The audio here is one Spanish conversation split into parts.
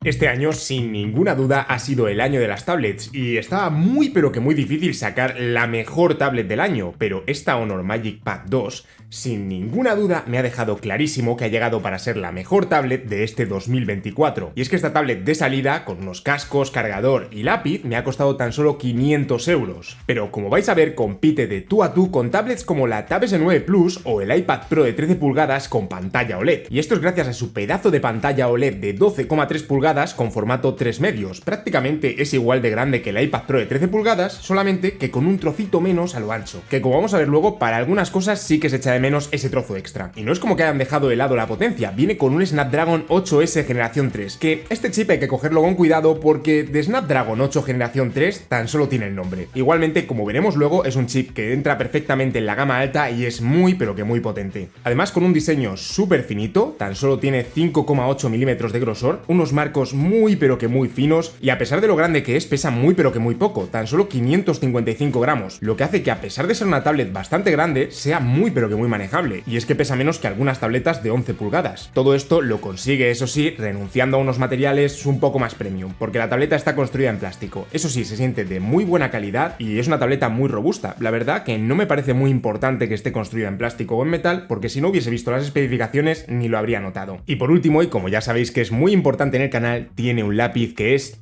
Este año, sin ninguna duda, ha sido el año de las tablets y estaba muy pero que muy difícil sacar la mejor tablet del año, pero esta Honor Magic Pad 2, sin ninguna duda, me ha dejado clarísimo que ha llegado para ser la mejor tablet de este 2024. Y es que esta tablet de salida, con unos cascos, cargador y lápiz, me ha costado tan solo 500 euros. Pero como vais a ver, compite de tú a tú con tablets como la Tab S9 Plus o el iPad Pro de 13 pulgadas con pantalla OLED. Y esto es gracias a su pedazo de pantalla OLED de 12,3 pulgadas con formato 3 medios. Prácticamente es igual de grande que el iPad Pro de 13 pulgadas, solamente que con un trocito menos a lo ancho. Que como vamos a ver luego, para algunas cosas sí que se echa de menos ese trozo extra. Y no es como que hayan dejado de lado la potencia, viene con un Snapdragon 8S generación 3, que este chip hay que cogerlo con cuidado porque de Snapdragon 8 generación 3 tan solo tiene el nombre. Igualmente, como veremos luego, es un chip que entra perfectamente en la gama alta y es muy pero que muy potente. Además, con un diseño súper finito, tan solo tiene 5,8 milímetros de grosor, unos marcos muy pero que muy finos y a pesar de lo grande que es, pesa muy pero que muy poco, tan solo 555 gramos, lo que hace que a pesar de ser una tablet bastante grande, sea muy pero que muy manejable, y es que pesa menos que algunas tabletas de 11 pulgadas. Todo esto lo consigue, eso sí, renunciando a unos materiales un poco más premium, porque la tableta está construida en plástico. Eso sí, se siente de muy buena calidad y es una tableta muy robusta. La verdad que no me parece muy importante que esté construida en plástico o en metal, porque si no hubiese visto las especificaciones ni lo habría notado. Y por último, y como ya sabéis que es muy importante en el canal, tiene un lápiz que es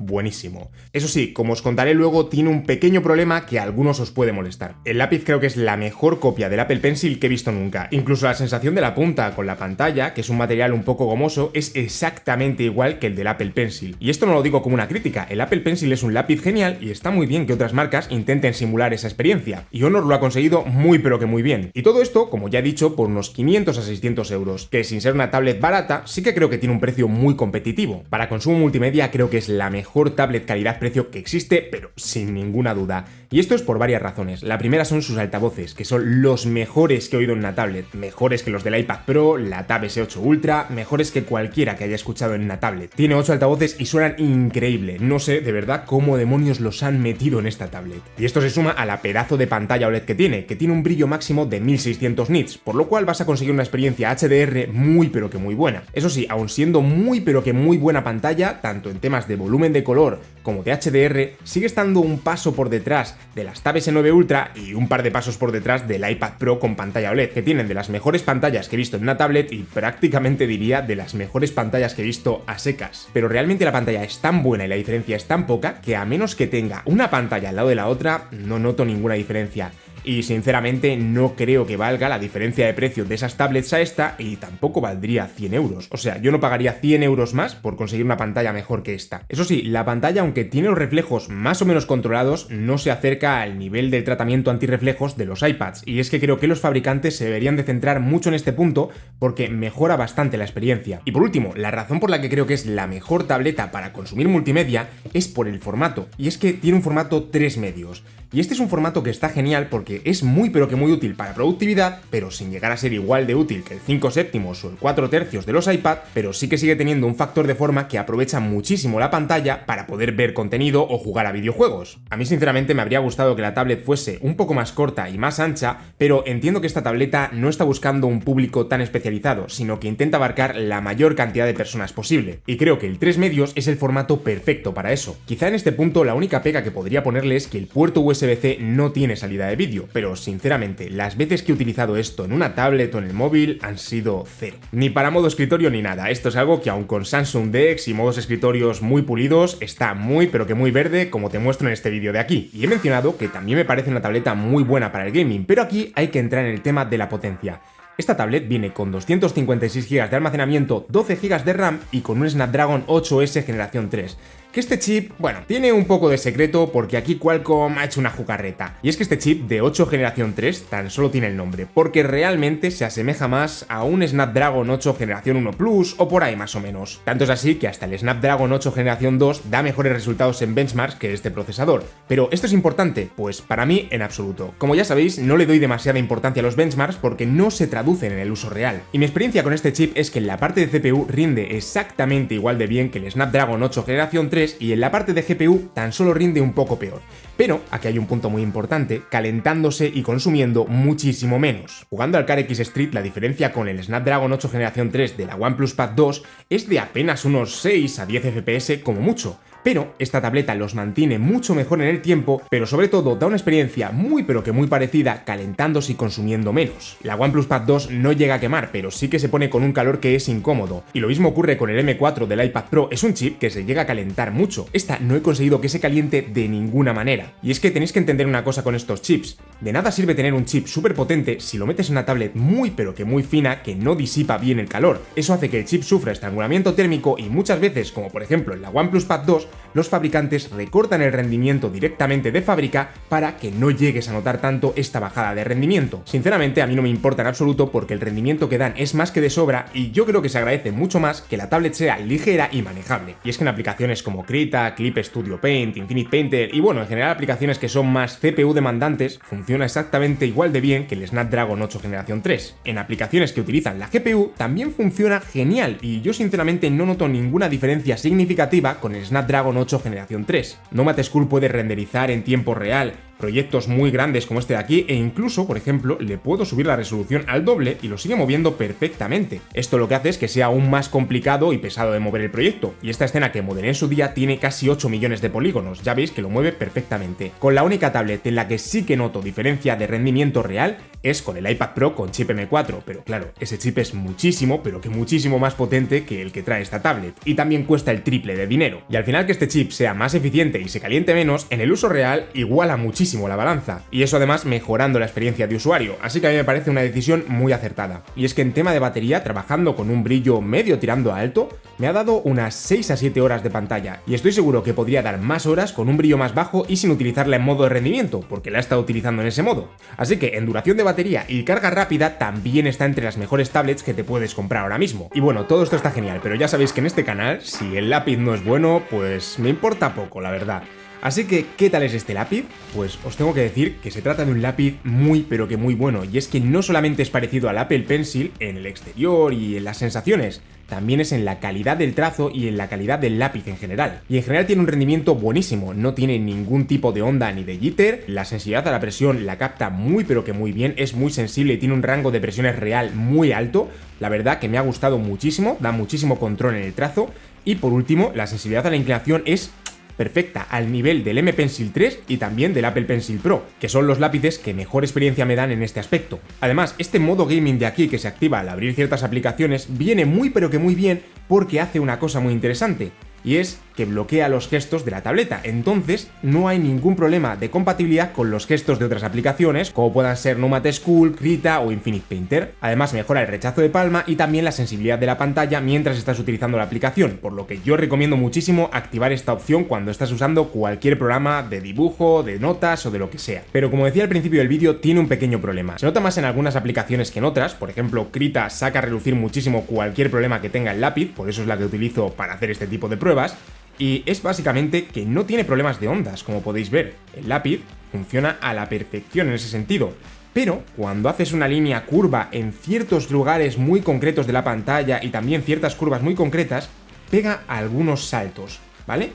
buenísimo. Eso sí, como os contaré luego, tiene un pequeño problema que a algunos os puede molestar. El lápiz creo que es la mejor copia del Apple Pencil que he visto nunca. Incluso la sensación de la punta con la pantalla, que es un material un poco gomoso, es exactamente igual que el del Apple Pencil. Y esto no lo digo como una crítica, el Apple Pencil es un lápiz genial y está muy bien que otras marcas intenten simular esa experiencia. Y Honor lo ha conseguido muy pero que muy bien. Y todo esto, como ya he dicho, por unos 500 a 600 euros, que sin ser una tablet barata, sí que creo que tiene un precio muy competitivo. Para consumo multimedia creo que es la mejor tablet calidad-precio que existe, pero sin ninguna duda. Y esto es por varias razones. La primera son sus altavoces, que son los mejores que he oído en una tablet, mejores que los del iPad Pro, la Tab S8 Ultra, mejores que cualquiera que haya escuchado en una tablet. Tiene 8 altavoces y suenan increíble. No sé de verdad cómo demonios los han metido en esta tablet. Y esto se suma a la pedazo de pantalla OLED que tiene un brillo máximo de 1600 nits, por lo cual vas a conseguir una experiencia HDR muy pero que muy buena. Eso sí, aun siendo muy pero que muy buena pantalla, tanto en temas de volumen de color como de HDR, sigue estando un paso por detrás de las Tab S9 Ultra y un par de pasos por detrás del iPad Pro con pantalla OLED, que tienen de las mejores pantallas que he visto en una tablet y prácticamente diría de las mejores pantallas que he visto a secas. Pero realmente la pantalla es tan buena y la diferencia es tan poca que a menos que tenga una pantalla al lado de la otra, no noto ninguna diferencia. Y sinceramente no creo que valga la diferencia de precio de esas tablets a esta y tampoco valdría 100 euros. O sea, yo no pagaría 100 euros más por conseguir una pantalla mejor que esta. Eso sí, la pantalla, aunque tiene los reflejos más o menos controlados, no se acerca al nivel del tratamiento antirreflejos de los iPads. Y es que creo que los fabricantes se deberían de centrar mucho en este punto porque mejora bastante la experiencia. Y por último, la razón por la que creo que es la mejor tableta para consumir multimedia es por el formato. Y es que tiene un formato 3 medios. Y este es un formato que está genial porque es muy pero que muy útil para productividad, pero sin llegar a ser igual de útil que el 5/7 o el 4/3 de los iPad, pero sí que sigue teniendo un factor de forma que aprovecha muchísimo la pantalla para poder ver contenido o jugar a videojuegos. A mí sinceramente me habría gustado que la tablet fuese un poco más corta y más ancha, pero entiendo que esta tableta no está buscando un público tan especializado, sino que intenta abarcar la mayor cantidad de personas posible. Y creo que el 3 medios es el formato perfecto para eso. Quizá en este punto la única pega que podría ponerle es que el puerto USB-C no tiene salida de vídeo, pero sinceramente las veces que he utilizado esto en una tablet o en el móvil han sido cero. Ni para modo escritorio ni nada. Esto es algo que aun con Samsung DeX y modos escritorios muy pulidos está muy pero que muy verde, como te muestro en este vídeo de aquí. Y he mencionado que también me parece una tableta muy buena para el gaming, pero aquí hay que entrar en el tema de la potencia. Esta tablet viene con 256 GB de almacenamiento, 12 GB de RAM y con un Snapdragon 8S generación 3. Que este chip, bueno, tiene un poco de secreto porque aquí Qualcomm ha hecho una jugarreta. Y es que este chip de 8 generación 3 tan solo tiene el nombre, porque realmente se asemeja más a un Snapdragon 8 generación 1 Plus o por ahí más o menos. Tanto es así que hasta el Snapdragon 8 generación 2 da mejores resultados en benchmarks que este procesador. Pero ¿esto es importante? Pues para mí en absoluto. Como ya sabéis, no le doy demasiada importancia a los benchmarks porque no se traducen en el uso real. Y mi experiencia con este chip es que en la parte de CPU rinde exactamente igual de bien que el Snapdragon 8 generación 3 3 y en la parte de GPU tan solo rinde un poco peor. Pero aquí hay un punto muy importante, calentándose y consumiendo muchísimo menos. Jugando al CarX Street, la diferencia con el Snapdragon 8 Generación 3 de la OnePlus Pad 2 es de apenas unos 6 a 10 FPS como mucho. Pero esta tableta los mantiene mucho mejor en el tiempo, pero sobre todo da una experiencia muy pero que muy parecida calentándose y consumiendo menos. La OnePlus Pad 2 no llega a quemar, pero sí que se pone con un calor que es incómodo. Y lo mismo ocurre con el M4 del iPad Pro, es un chip que se llega a calentar mucho. Esta no he conseguido que se caliente de ninguna manera. Y es que tenéis que entender una cosa con estos chips. De nada sirve tener un chip súper potente si lo metes en una tablet muy pero que muy fina que no disipa bien el calor. Eso hace que el chip sufra estrangulamiento térmico y muchas veces, como por ejemplo en la OnePlus Pad 2, los fabricantes recortan el rendimiento directamente de fábrica para que no llegues a notar tanto esta bajada de rendimiento. Sinceramente a mí no me importa en absoluto porque el rendimiento que dan es más que de sobra y yo creo que se agradece mucho más que la tablet sea ligera y manejable. Y es que en aplicaciones como Krita, Clip Studio Paint, Infinite Painter y bueno, en general aplicaciones que son más CPU demandantes, funciona exactamente igual de bien que el Snapdragon 8 Generación 3. En aplicaciones que utilizan la GPU también funciona genial y yo sinceramente no noto ninguna diferencia significativa con el Snapdragon 8 Generación 3. Nomad School puede renderizar en tiempo real proyectos muy grandes como este de aquí e incluso, por ejemplo, le puedo subir la resolución al doble y lo sigue moviendo perfectamente. Esto lo que hace es que sea aún más complicado y pesado de mover el proyecto, y esta escena que modelé en su día tiene casi 8 millones de polígonos, ya veis que lo mueve perfectamente. Con la única tablet en la que sí que noto diferencia de rendimiento real es con el iPad Pro con chip M4, pero claro, ese chip es muchísimo, pero que muchísimo más potente que el que trae esta tablet, y también cuesta el triple de dinero. Y al final que este chip sea más eficiente y se caliente menos, en el uso real iguala muchísimo la balanza, y eso además mejorando la experiencia de usuario, así que a mí me parece una decisión muy acertada. Y es que en tema de batería, trabajando con un brillo medio tirando a alto, me ha dado unas 6 a 7 horas de pantalla, y estoy seguro que podría dar más horas con un brillo más bajo y sin utilizarla en modo de rendimiento, porque la he estado utilizando en ese modo. Así que en duración de batería y carga rápida también está entre las mejores tablets que te puedes comprar ahora mismo. Y bueno, todo esto está genial, pero ya sabéis que en este canal, si el lápiz no es bueno, pues me importa poco, la verdad. Así que, ¿qué tal es este lápiz? Pues os tengo que decir que se trata de un lápiz muy pero que muy bueno, y es que no solamente es parecido al Apple Pencil en el exterior y en las sensaciones, también es en la calidad del trazo y en la calidad del lápiz en general. Y en general tiene un rendimiento buenísimo, no tiene ningún tipo de onda ni de jitter, la sensibilidad a la presión la capta muy pero que muy bien, es muy sensible y tiene un rango de presiones real muy alto, la verdad que me ha gustado muchísimo, da muchísimo control en el trazo, y por último, la sensibilidad a la inclinación es perfecta al nivel del M Pencil 3 y también del Apple Pencil Pro, que son los lápices que mejor experiencia me dan en este aspecto. Además, este modo gaming de aquí que se activa al abrir ciertas aplicaciones viene muy pero que muy bien porque hace una cosa muy interesante, y es que bloquea los gestos de la tableta, entonces no hay ningún problema de compatibilidad con los gestos de otras aplicaciones como puedan ser Nomad School, Krita o Infinite Painter. Además mejora el rechazo de palma y también la sensibilidad de la pantalla mientras estás utilizando la aplicación, por lo que yo recomiendo muchísimo activar esta opción cuando estás usando cualquier programa de dibujo, de notas o de lo que sea. Pero como decía al principio del vídeo, tiene un pequeño problema. Se nota más en algunas aplicaciones que en otras, por ejemplo Krita saca a relucir muchísimo cualquier problema que tenga el lápiz, por eso es la que utilizo para hacer este tipo de pruebas, y es básicamente que no tiene problemas de ondas, como podéis ver. El lápiz funciona a la perfección en ese sentido, pero cuando haces una línea curva en ciertos lugares muy concretos de la pantalla y también ciertas curvas muy concretas, pega algunos saltos, ¿vale?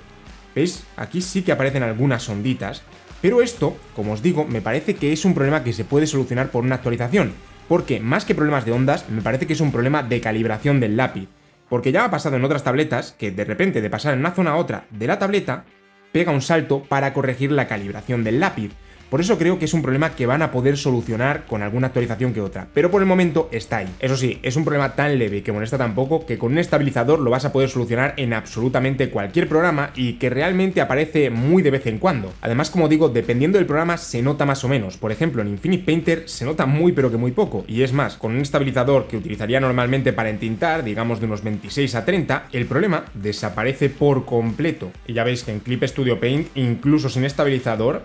¿Veis? Aquí sí que aparecen algunas onditas, pero esto, como os digo, me parece que es un problema que se puede solucionar por una actualización, porque más que problemas de ondas, me parece que es un problema de calibración del lápiz. Porque ya ha pasado en otras tabletas que de repente de pasar en una zona a otra de la tableta, pega un salto para corregir la calibración del lápiz. Por eso creo que es un problema que van a poder solucionar con alguna actualización que otra, pero por el momento está ahí. Eso sí, es un problema tan leve que molesta tan poco que con un estabilizador lo vas a poder solucionar en absolutamente cualquier programa y que realmente aparece muy de vez en cuando. Además, como digo, dependiendo del programa se nota más o menos. Por ejemplo, en Infinite Painter se nota muy pero que muy poco, y es más, con un estabilizador que utilizaría normalmente para entintar, digamos de unos 26 a 30, el problema desaparece por completo. Y ya veis que en Clip Studio Paint, incluso sin estabilizador,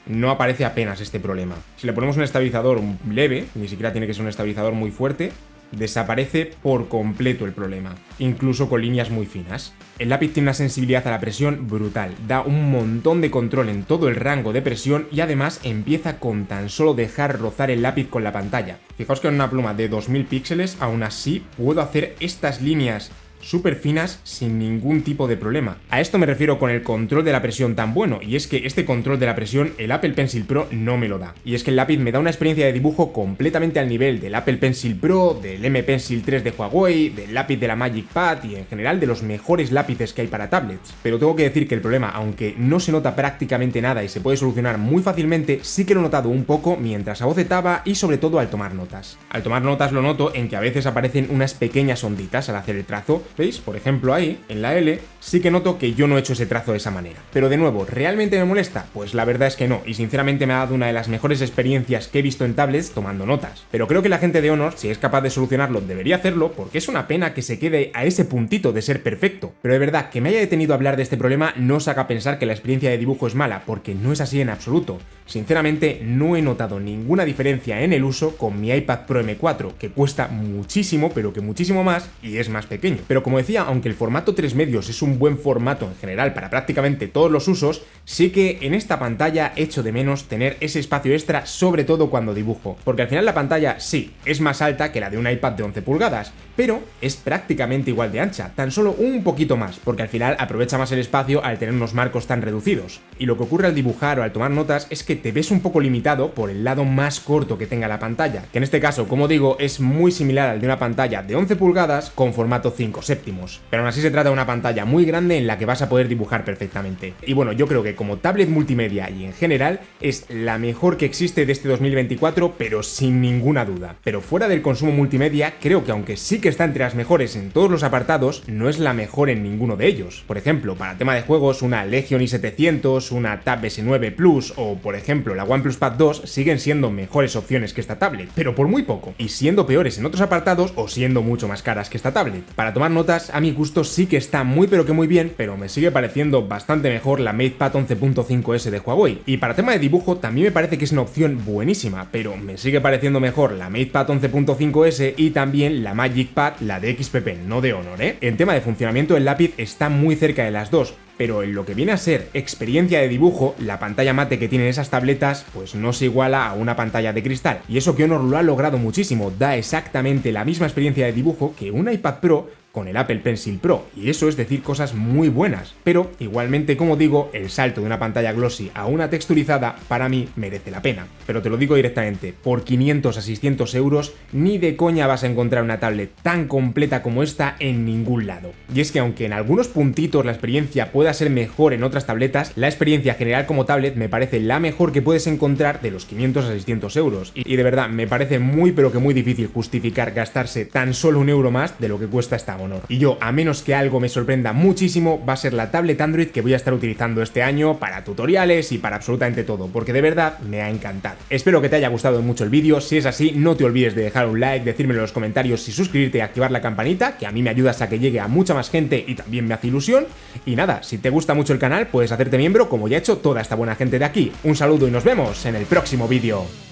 no aparece apenas este problema. Si le ponemos un estabilizador leve, ni siquiera tiene que ser un estabilizador muy fuerte, desaparece por completo el problema, incluso con líneas muy finas. El lápiz tiene una sensibilidad a la presión brutal, da un montón de control en todo el rango de presión y además empieza con tan solo dejar rozar el lápiz con la pantalla. Fijaos que en una pluma de 2000 píxeles aún así puedo hacer estas líneas súper finas sin ningún tipo de problema. A esto me refiero con el control de la presión tan bueno, y es que este control de la presión el Apple Pencil Pro no me lo da. Y es que el lápiz me da una experiencia de dibujo completamente al nivel del Apple Pencil Pro, del M Pencil 3 de Huawei, del lápiz de la Magic Pad y en general de los mejores lápices que hay para tablets. Pero tengo que decir que el problema, aunque no se nota prácticamente nada y se puede solucionar muy fácilmente, sí que lo he notado un poco mientras abocetaba y sobre todo al tomar notas. Al tomar notas lo noto en que a veces aparecen unas pequeñas onditas al hacer el trazo. ¿Veis? Por ejemplo ahí, en la L, sí que noto que yo no he hecho ese trazo de esa manera. Pero de nuevo, ¿realmente me molesta? Pues la verdad es que no, y sinceramente me ha dado una de las mejores experiencias que he visto en tablets tomando notas. Pero creo que la gente de Honor, si es capaz de solucionarlo, debería hacerlo, porque es una pena que se quede a ese puntito de ser perfecto. Pero de verdad, que me haya detenido a hablar de este problema no os haga pensar que la experiencia de dibujo es mala, porque no es así en absoluto. Sinceramente, no he notado ninguna diferencia en el uso con mi iPad Pro M4, que cuesta muchísimo, pero que muchísimo más, y es más pequeño. Pero como decía, aunque el formato 3 medios es un buen formato en general para prácticamente todos los usos, sí que en esta pantalla echo de menos tener ese espacio extra, sobre todo cuando dibujo. Porque al final la pantalla sí, es más alta que la de un iPad de 11 pulgadas, pero es prácticamente igual de ancha, tan solo un poquito más, porque al final aprovecha más el espacio al tener unos marcos tan reducidos. Y lo que ocurre al dibujar o al tomar notas es que te ves un poco limitado por el lado más corto que tenga la pantalla, que en este caso, como digo, es muy similar al de una pantalla de 11 pulgadas con formato 5/7. Pero aún así se trata de una pantalla muy grande en la que vas a poder dibujar perfectamente. Y bueno, yo creo que como tablet multimedia y en general es la mejor que existe de este 2024, pero sin ninguna duda. Pero fuera del consumo multimedia, creo que aunque sí que está entre las mejores en todos los apartados, no es la mejor en ninguno de ellos. Por ejemplo, para tema de juegos, una Legion i700, una Tab S9 Plus o, por ejemplo, la OnePlus Pad 2 siguen siendo mejores opciones que esta tablet, pero por muy poco, y siendo peores en otros apartados o siendo mucho más caras que esta tablet. Para tomar notas, a mi gusto sí que está muy pero que muy bien, pero me sigue pareciendo bastante mejor la MatePad 11.5S de Huawei. Y para tema de dibujo también me parece que es una opción buenísima, pero me sigue pareciendo mejor la MatePad 11.5S y también la Magic Pad, la de XPP, no de Honor, ¿eh? En tema de funcionamiento el lápiz está muy cerca de las dos, pero en lo que viene a ser experiencia de dibujo, la pantalla mate que tienen esas tabletas pues no se iguala a una pantalla de cristal. Y eso que Honor lo ha logrado muchísimo, da exactamente la misma experiencia de dibujo que un iPad Pro con el Apple Pencil Pro, y eso es decir cosas muy buenas, pero igualmente, como digo, el salto de una pantalla glossy a una texturizada para mí merece la pena. Pero te lo digo directamente, por 500 a 600 euros ni de coña vas a encontrar una tablet tan completa como esta en ningún lado. Y es que aunque en algunos puntitos la experiencia pueda ser mejor en otras tabletas, la experiencia general como tablet me parece la mejor que puedes encontrar de los 500 a 600 euros, y de verdad me parece muy pero que muy difícil justificar gastarse tan solo un euro más de lo que cuesta esta Honor. Y yo, a menos que algo me sorprenda muchísimo, va a ser la tablet Android que voy a estar utilizando este año para tutoriales y para absolutamente todo, porque de verdad me ha encantado. Espero que te haya gustado mucho el vídeo, si es así no te olvides de dejar un like, decírmelo en los comentarios y suscribirte y activar la campanita, que a mí me ayudas a que llegue a mucha más gente y también me hace ilusión. Y nada, si te gusta mucho el canal puedes hacerte miembro como ya ha hecho toda esta buena gente de aquí. Un saludo y nos vemos en el próximo vídeo.